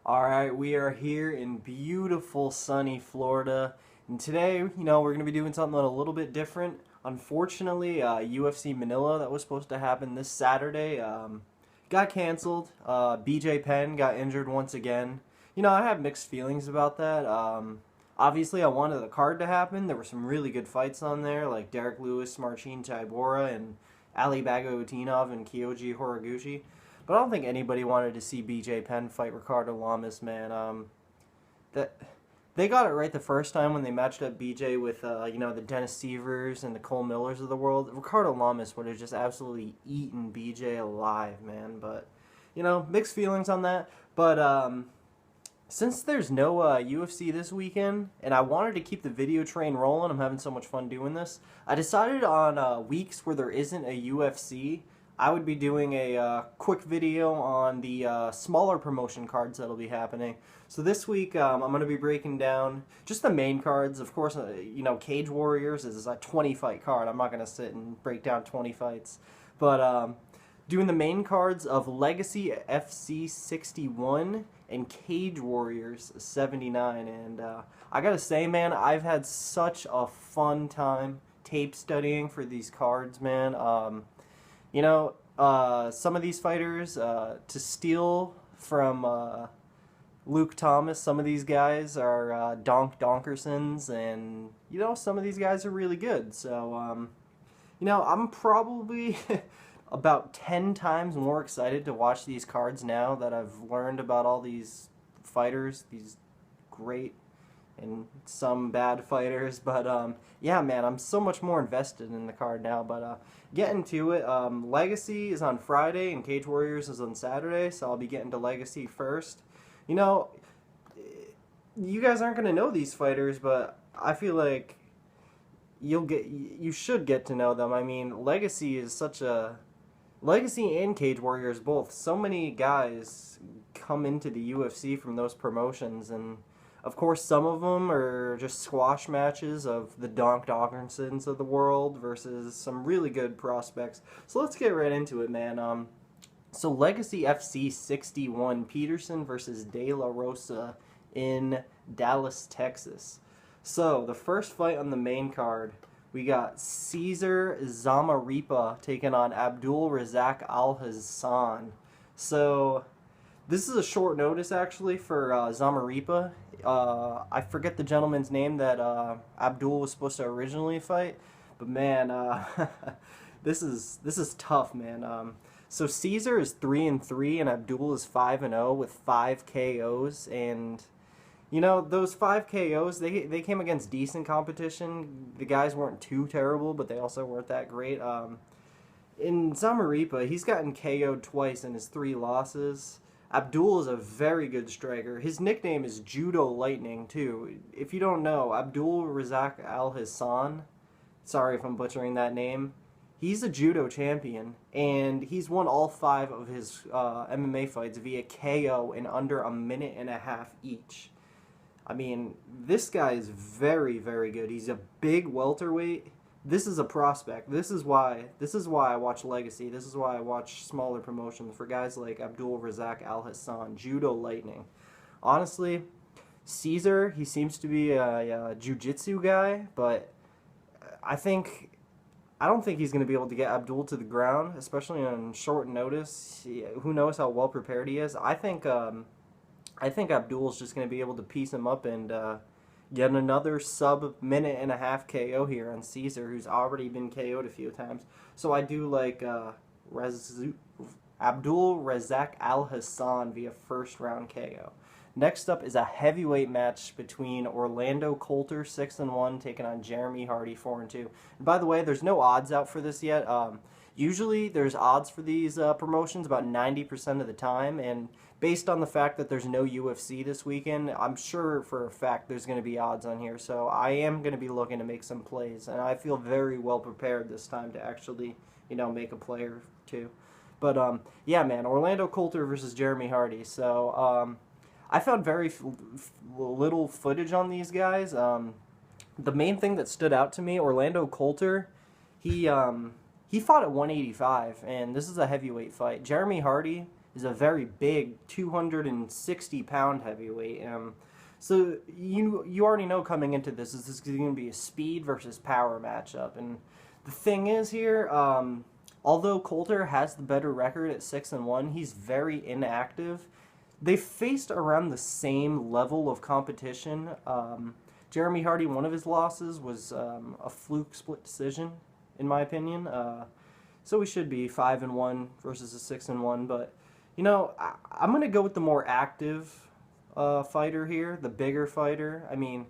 Alright, we are here in beautiful sunny Florida, and today, we're going to be doing something a little bit different. Unfortunately, UFC Manila that was supposed to happen this Saturday got canceled. BJ Penn got injured once again. I have mixed feelings about that. Obviously, I wanted the card to happen. There were some really good fights on there, like Derek Lewis, Marcin Tybura, and Ali Bagautinov and Kyoji Horiguchi. But I don't think anybody wanted to see BJ Penn fight Ricardo Lamas, man. That they got it right the first time when they matched up BJ with the Dennis Sievers and the Cole Millers of the world. Ricardo Lamas would have just absolutely eaten BJ alive, man. But mixed feelings on that. But since there's no UFC this weekend, and I wanted to keep the video train rolling, I'm having so much fun doing this. I decided on weeks where there isn't a UFC, I would be doing a quick video on the smaller promotion cards that'll be happening. So this week, I'm going to be breaking down just the main cards. Of course, Cage Warriors is a 20-fight card. I'm not going to sit and break down 20 fights. But doing the main cards of Legacy FC 61 and Cage Warriors 79. And I got to say, man, I've had such a fun time tape studying for these cards, man. Some of these fighters, to steal from Luke Thomas, some of these guys are Donkersons, and, some of these guys are really good. So, I'm probably about 10 times more excited to watch these cards now that I've learned about all these fighters, these great and some bad fighters. But yeah, man, I'm so much more invested in the card now. But getting to it, Legacy is on Friday and Cage Warriors is on Saturday, so I'll be getting to Legacy first. You guys aren't gonna know these fighters, but I feel like you should get to know them. I mean, Legacy and Cage Warriors both. So many guys come into the UFC from those promotions, and of course, some of them are just squash matches of the Donkersons of the world versus some really good prospects. So let's get right into it, man. So Legacy FC 61, Peterson versus De La Rosa in Dallas, Texas. So the first fight on the main card, we got Cesar Zamaripa taking on Abdul Razak Al-Hassan. So this is a short notice, actually, for Zamaripa. I forget the gentleman's name that Abdul was supposed to originally fight, but man, this is tough, man. So Caesar is 3-3 and Abdul is 5-0 with 5 KOs, and those 5 KOs, they came against decent competition. The guys weren't too terrible, but they also weren't that great. In Zamaripa, he's gotten KO'd twice in his 3 losses. Abdul is a very good striker. His nickname is Judo Lightning, too. If you don't know, Abdul Razak Al-Hassan, sorry if I'm butchering that name, he's a judo champion, and he's won all 5 of his MMA fights via KO in under a minute and a half each. I mean, this guy is very, very good. He's a big welterweight. This is a prospect. This is why I watch Legacy. This is why I watch smaller promotions for guys like Abdul Razak Al-Hassan, Judo Lightning. Honestly, Caesar, he seems to be a jiu-jitsu guy, but I don't think he's going to be able to get Abdul to the ground, especially on short notice. Who knows how well prepared he is? I think Abdul's just going to be able to piece him up and get another sub-minute and a half KO here on Caesar, who's already been KO'd a few times. So I do like Abdul Razak Al-Hassan via first-round KO. Next up is a heavyweight match between Orlando Coulter, 6-1, taking on Jeremy Hardy, 4-2. And by the way, there's no odds out for this yet. Usually there's odds for these promotions about 90% of the time, and based on the fact that there's no UFC this weekend, I'm sure for a fact there's going to be odds on here. So I am going to be looking to make some plays, and I feel very well prepared this time to actually, make a play or two. But yeah, man, Orlando Coulter versus Jeremy Hardy. So I found very little footage on these guys. The main thing that stood out to me, Orlando Coulter, he fought at 185, and this is a heavyweight fight. Jeremy Hardy is a very big 260-pound heavyweight. So you already know coming into this is going to be a speed versus power matchup. And the thing is here, although Coulter has the better record at 6-1, he's very inactive. They faced around the same level of competition. Jeremy Hardy, one of his losses was a fluke split decision, in my opinion. So we should be 5-1 versus a 6-1. But I'm gonna go with the more active fighter here, the bigger fighter. I mean,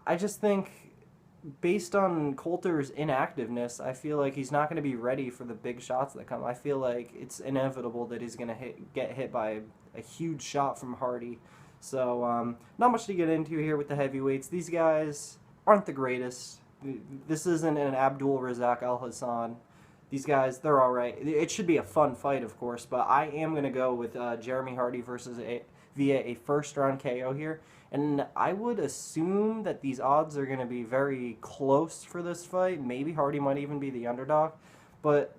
I just think based on Coulter's inactiveness, I feel like he's not going to be ready for the big shots that come. I feel like it's inevitable that he's going to get hit by a huge shot from Hardy. So not much to get into here with the heavyweights. These guys aren't the greatest. This isn't an Abdul Razak Al Hassan. These guys, they're all right. It should be a fun fight, of course, but I am going to go with Jeremy Hardy via a first-round KO here. And I would assume that these odds are going to be very close for this fight. Maybe Hardy might even be the underdog. But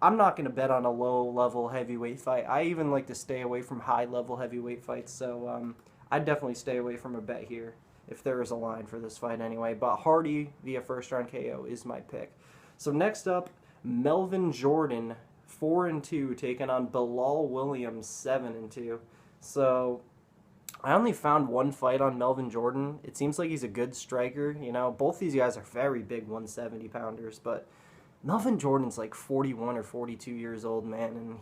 I'm not going to bet on a low-level heavyweight fight. I even like to stay away from high-level heavyweight fights. So I'd definitely stay away from a bet here if there is a line for this fight anyway. But Hardy via first-round KO is my pick. So next up, Melvin Jordan, 4-2, taking on Bilal Williams, 7-2. So I only found one fight on Melvin Jordan. It seems like he's a good striker. Both these guys are very big 170-pounders, but Melvin Jordan's like 41 or 42 years old, man, and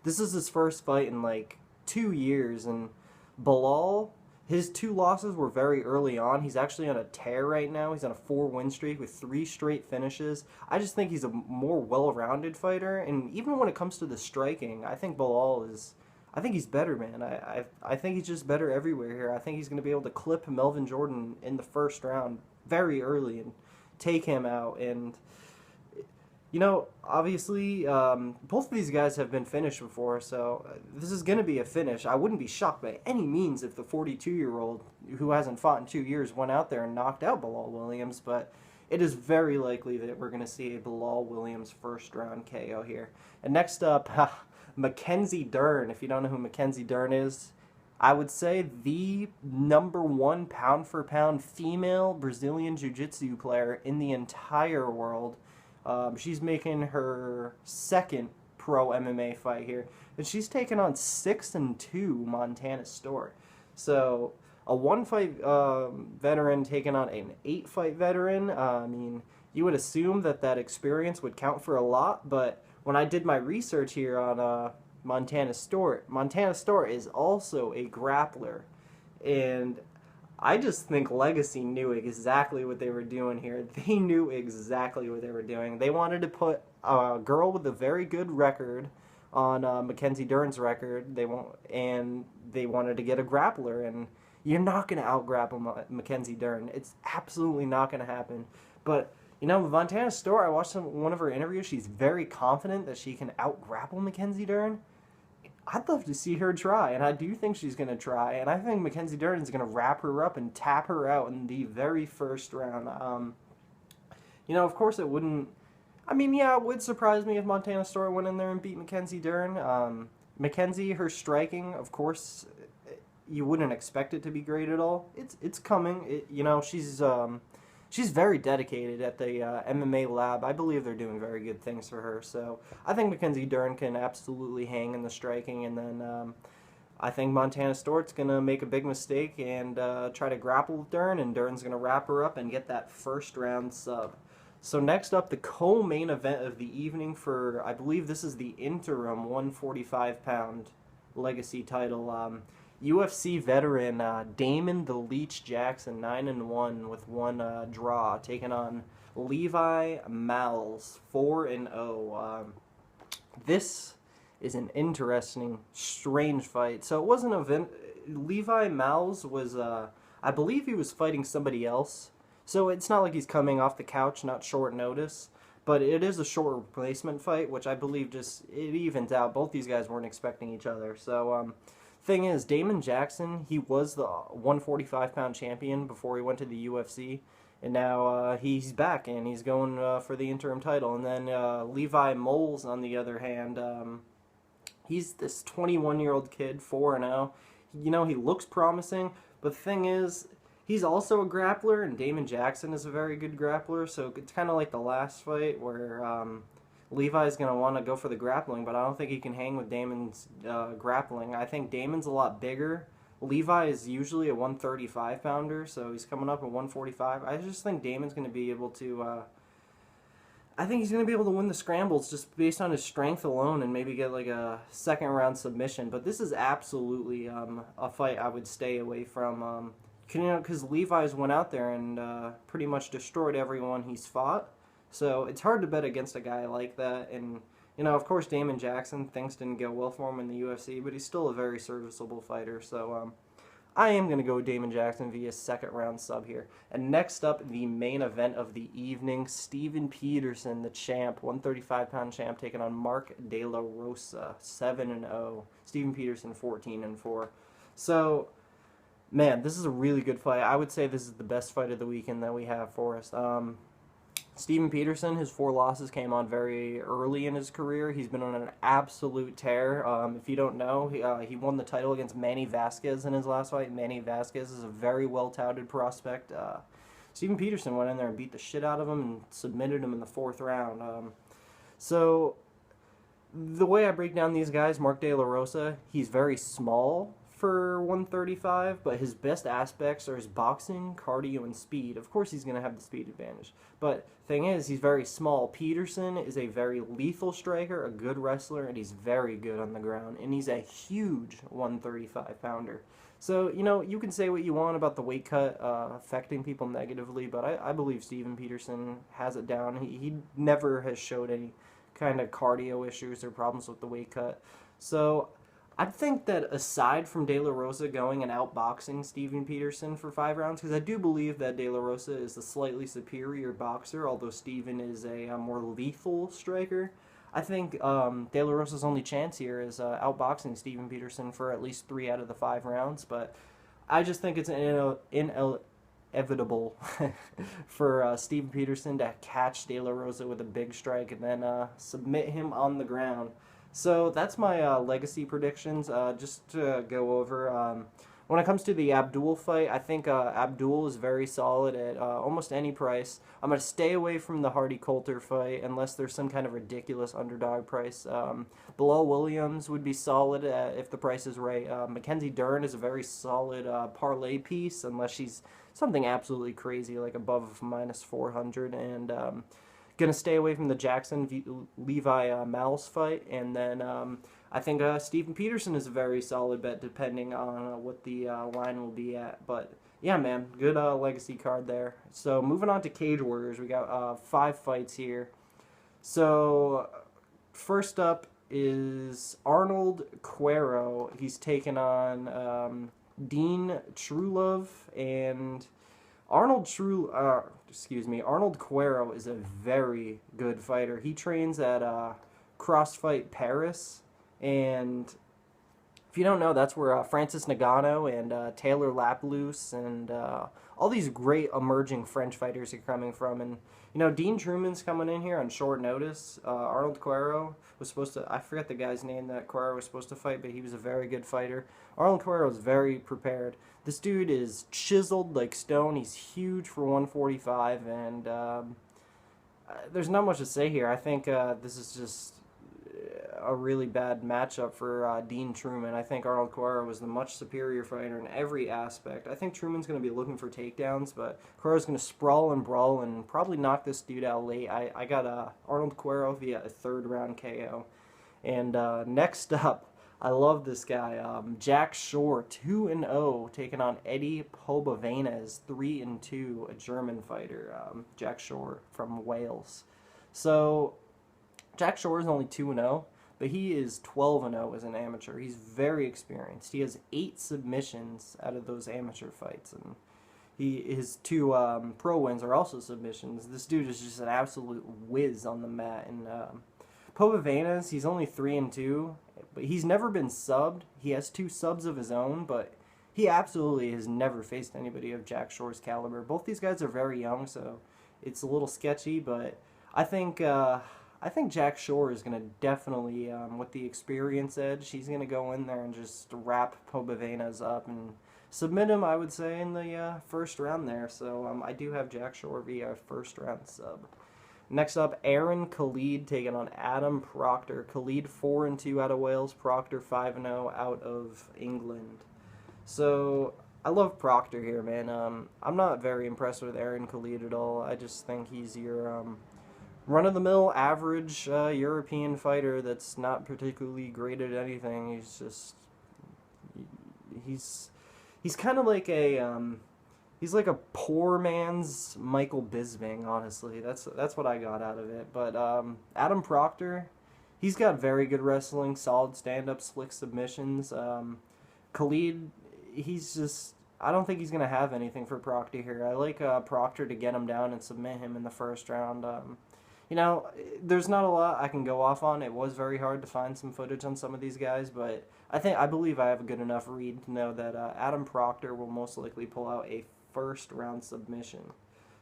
this is his first fight in like 2 years. And Bilal, his 2 losses were very early on. He's actually on a tear right now. He's on a 4-win streak with 3 straight finishes. I just think he's a more well-rounded fighter, and even when it comes to the striking, I think I think he's better, man. I think he's just better everywhere here. I think he's going to be able to clip Melvin Jordan in the first round very early and take him out. And, obviously, both of these guys have been finished before, so this is going to be a finish. I wouldn't be shocked by any means if the 42-year-old who hasn't fought in 2 years went out there and knocked out Bilal Williams, but it is very likely that we're going to see a Bilal Williams first-round KO here. And next up, Mackenzie Dern. If you don't know who Mackenzie Dern is, I would say the #1 pound-for-pound female Brazilian Jiu-Jitsu player in the entire world. She's making her second pro MMA fight here, and she's taking on 6-2 Montana Stewart. So a 1-fight veteran taking on an 8-fight veteran. I mean, you would assume that experience would count for a lot, but when I did my research here on Montana Stewart is also a grappler. And I just think Legacy knew exactly what they were doing here. They knew exactly what they were doing. They wanted to put a girl with a very good record on Mackenzie Dern's record. They wanted to get a grappler, and you're not going to out-grapple Mackenzie Dern. It's absolutely not going to happen. But Montana Stewart, I watched one of her interviews. She's very confident that she can out-grapple Mackenzie Dern. I'd love to see her try, and I do think she's going to try. And I think Mackenzie Dern is going to wrap her up and tap her out in the very first round. Of course it wouldn't... I mean, yeah, it would surprise me if Montana Stewart went in there and beat Mackenzie Dern. Mackenzie, her striking, of course, you wouldn't expect it to be great at all. It's coming. She's very dedicated at the MMA lab. I believe they're doing very good things for her. So I think Mackenzie Dern can absolutely hang in the striking. And then I think Montana Stewart's going to make a big mistake and try to grapple with Dern. And Dern's going to wrap her up and get that first round sub. So next up, the co-main event of the evening for, I believe this is the interim 145-pound legacy title. UFC veteran Damon the Leech Jackson, 9-1 with 1 draw, taking on Levi Malz, 4-0. This is an interesting, strange fight. So it wasn't Levi Malz was, I believe he was fighting somebody else. So it's not like he's coming off the couch, not short notice. But it is a short replacement fight, which I believe it evens out. Both these guys weren't expecting each other. So, thing is, Damon Jackson, he was the 145-pound champion before he went to the UFC, and now he's back, and he's going for the interim title. And then Levi Moles, on the other hand, He's this 21-year-old kid, 4-0. You know, he looks promising, but the thing is, he's also a grappler, and Damon Jackson is a very good grappler, so it's kind of like the last fight where Levi's going to want to go for the grappling, but I don't think he can hang with Damon's grappling. I think Damon's a lot bigger. Levi is usually a 135-pounder, so he's coming up at 145. I just think Damon's going to be able to... I think he's going to be able to win the scrambles just based on his strength alone and maybe get like a second-round submission. But this is absolutely a fight I would stay away from. Because Levi's went out there and pretty much destroyed everyone he's fought. So it's hard to bet against a guy like that. And, you know, of course, Damon Jackson, things didn't go well for him in the UFC, but he's still a very serviceable fighter. So I am going to go with Damon Jackson via second-round sub here. And next up, the main event of the evening, Steven Peterson, the champ, 135-pound champ, taking on Mark De La Rosa, 7-0. Steven Peterson, 14-4. So... man, this is a really good fight. I would say this is the best fight of the weekend that we have for us. Steven Peterson, his 4 losses came on very early in his career. He's been on an absolute tear. If you don't know, he won the title against Manny Vasquez in his last fight. Manny Vasquez is a very well-touted prospect. Steven Peterson went in there and beat the shit out of him and submitted him in the 4th round. So, the way I break down these guys, Mark De La Rosa, he's very small for 135, but his best aspects are his boxing, cardio, and speed. Of course, he's going to have the speed advantage. But thing is, he's very small. Peterson is a very lethal striker, a good wrestler, and he's very good on the ground. And he's a huge 135-pounder. So, you know, you can say what you want about the weight cut affecting people negatively, but I believe Steven Peterson has it down. He never has showed any kind of cardio issues or problems with the weight cut. So I think that aside from De La Rosa going and outboxing Steven Peterson for 5 rounds, because I do believe that De La Rosa is the slightly superior boxer, although Steven is a more lethal striker, I think De La Rosa's only chance here is outboxing Steven Peterson for at least 3 out of the 5 rounds, but I just think it's inevitable for Steven Peterson to catch De La Rosa with a big strike and then submit him on the ground. So that's my legacy predictions. Just to go over, when it comes to the Abdul fight, I think Abdul is very solid at almost any price. I'm going to stay away from the Hardy-Coulter fight unless there's some kind of ridiculous underdog price. Bilal Williams would be solid if the price is right. Mackenzie Dern is a very solid parlay piece unless she's something absolutely crazy like above minus 400. And going to stay away from the Jackson-Levi Miles fight. And then I think Steven Peterson is a very solid bet depending on what the line will be at. But yeah, man, good legacy card there. So moving on to Cage Warriors, we got 5 fights here. So first up is Arnold Cuero. He's taken on Dean Trulove, and Arnold Cuero is a very good fighter. He trains at CrossFight Paris, and if you don't know, that's where Francis Ngannou and Taylor Laplouse and all these great emerging French fighters are coming from. And you know, Dean Truman's coming in here on short notice. Arnold Cuero was supposed to, I forget the guy's name that Cuero was supposed to fight, but he was a very good fighter. Arnold Cuero is very prepared. This dude is chiseled like stone. He's huge for 145, and there's not much to say here. I think this is just a really bad matchup for Dean Truman. I think Arnold Cuero was the much superior fighter in every aspect. I think Truman's going to be looking for takedowns, but Cuero's going to sprawl and brawl and probably knock this dude out late. I got Arnold Cuero via a 3rd round KO. And next up, I love this guy, Jack Shore, 2-0, taking on Eddie Pobovanes, 3-2, a German fighter, Jack Shore from Wales. So Jack Shore is only 2-0, but he is 12-0 as an amateur. He's very experienced. He has 8 submissions out of those amateur fights, and his 2 pro wins are also submissions. This dude is just an absolute whiz on the mat. And Pobovanes, he's only 3-2, but he's never been subbed. He has 2 subs of his own, but he absolutely has never faced anybody of Jack Shore's caliber. Both these guys are very young, so it's a little sketchy, but I think I think Jack Shore is going to definitely, with the experience edge, he's going to go in there and just wrap Pobovenas up and submit him, I would say, in the first round there. So I do have Jack Shore via first round sub. Next up, Aaron Khalid taking on Adam Proctor. Khalid 4-2 out of Wales, Proctor 5-0 out of England. So I love Proctor here, man. I'm not very impressed with Aaron Khalid at all. I just think he's your run-of-the-mill, average European fighter that's not particularly great at anything. He's kind of like he's like a poor man's Michael Bisping, honestly. That's what I got out of it. But Adam Proctor, he's got very good wrestling, solid stand-up, slick submissions. Khalid, I don't think he's going to have anything for Proctor here. I like Proctor to get him down and submit him in the first round. There's not a lot I can go off on. It was very hard to find some footage on some of these guys, but I believe I have a good enough read to know that Adam Proctor will most likely pull out a first round submission.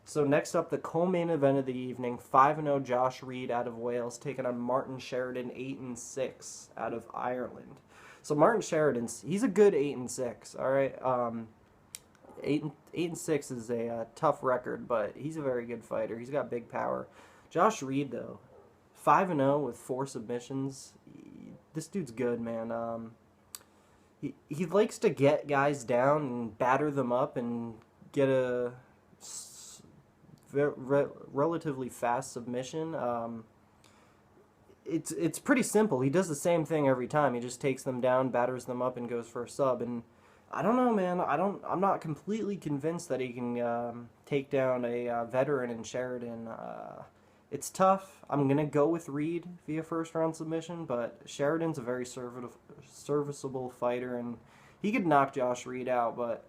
So next up, the co-main event of the evening, 5-0 Josh Reed out of Wales taking on Martin Sheridan, 8-6 out of Ireland. So Martin Sheridan, he's a good 8-6. All right, 8-6 is a tough record, but he's a very good fighter. He's got big power. Josh Reed, though, 5-0 with 4 submissions. This dude's good, man. He likes to get guys down and batter them up and get a relatively fast submission. It's pretty simple. He does the same thing every time. He just takes them down, batters them up, and goes for a sub. And I don't know, man. I'm not completely convinced that he can take down a veteran in Sheridan. It's tough. I'm going to go with Reed via first-round submission, but Sheridan's a very serviceable fighter, and he could knock Josh Reed out, but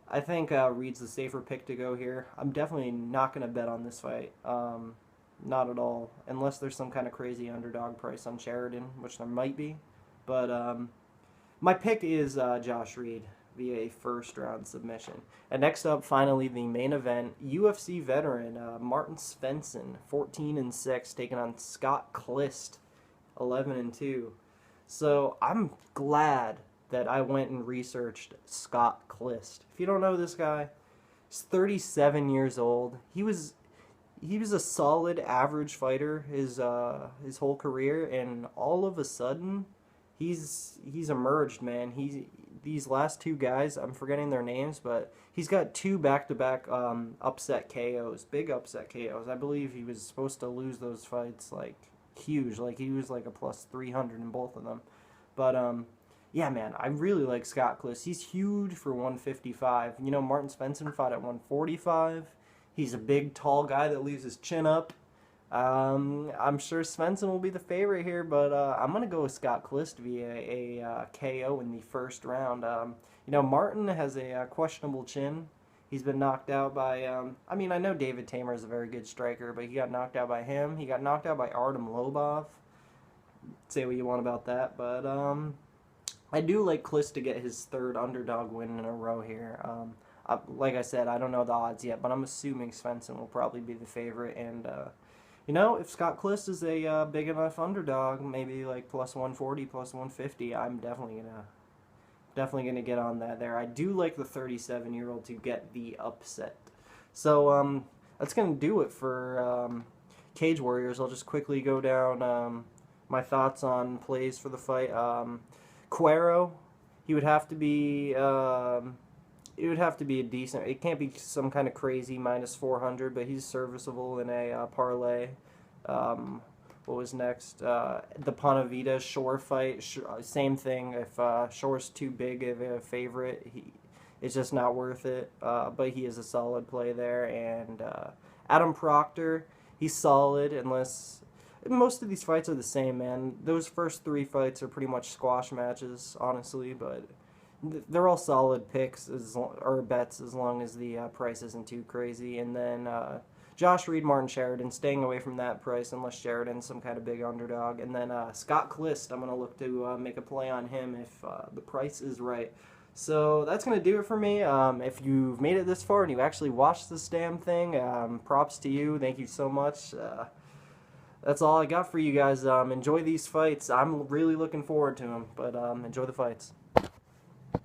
I think Reed's the safer pick to go here. I'm definitely not going to bet on this fight. Not at all, unless there's some kind of crazy underdog price on Sheridan, which there might be. But my pick is Josh Reed via a first-round submission. And next up, finally, the main event, UFC veteran Martin Svensson, 14-6, taking on Scott Clist, 11-2. So I'm glad that I went and researched Scott Clist. If you don't know this guy, he's 37 years old. He was a solid average fighter his whole career, and all of a sudden he's emerged, man. These last 2 guys, I'm forgetting their names, but he's got 2 back-to-back upset KOs, big upset KOs. I believe he was supposed to lose those fights like huge, like he was like a plus 300 in both of them. But yeah, man, I really like Scott Clist. He's huge for 155. You know, Martin Svensson fought at 145. He's a big, tall guy that leaves his chin up. I'm sure Svensson will be the favorite here, but I'm going to go with Scott Clist via a KO in the first round. Martin has a questionable chin. He's been knocked out by, I know David Tamer is a very good striker, but he got knocked out by him. He got knocked out by Artem Lobov. Say what you want about that, but I do like Clist to get his 3rd underdog win in a row here. Like I said, I don't know the odds yet, but I'm assuming Svensson will probably be the favorite, and if Scott Clist is a big enough underdog, maybe like plus 140, plus 150, I'm definitely gonna get on that there. I do like the 37-year-old to get the upset. So that's gonna do it for Cage Warriors. I'll just quickly go down my thoughts on plays for the fight. Cuero, he would have to be. It would have to be a decent. It can't be some kind of crazy minus 400, but he's serviceable in a parlay. What was next? The Ponavita Shore fight. Same thing. If Shore's too big of a favorite, it's just not worth it. But he is a solid play there. And Adam Proctor, he's solid unless. Most of these fights are the same, man. Those first 3 fights are pretty much squash matches, honestly, but they're all solid picks or bets as long as the price isn't too crazy. And then Josh Reed, Martin Sheridan, staying away from that price unless Sheridan's some kind of big underdog. And then Scott Clist, I'm going to look to make a play on him if the price is right. So that's going to do it for me. If you've made it this far and you actually watched this damn thing, props to you. Thank you so much. that's all I got for you guys. Enjoy these fights. I'm really looking forward to them, but enjoy the fights.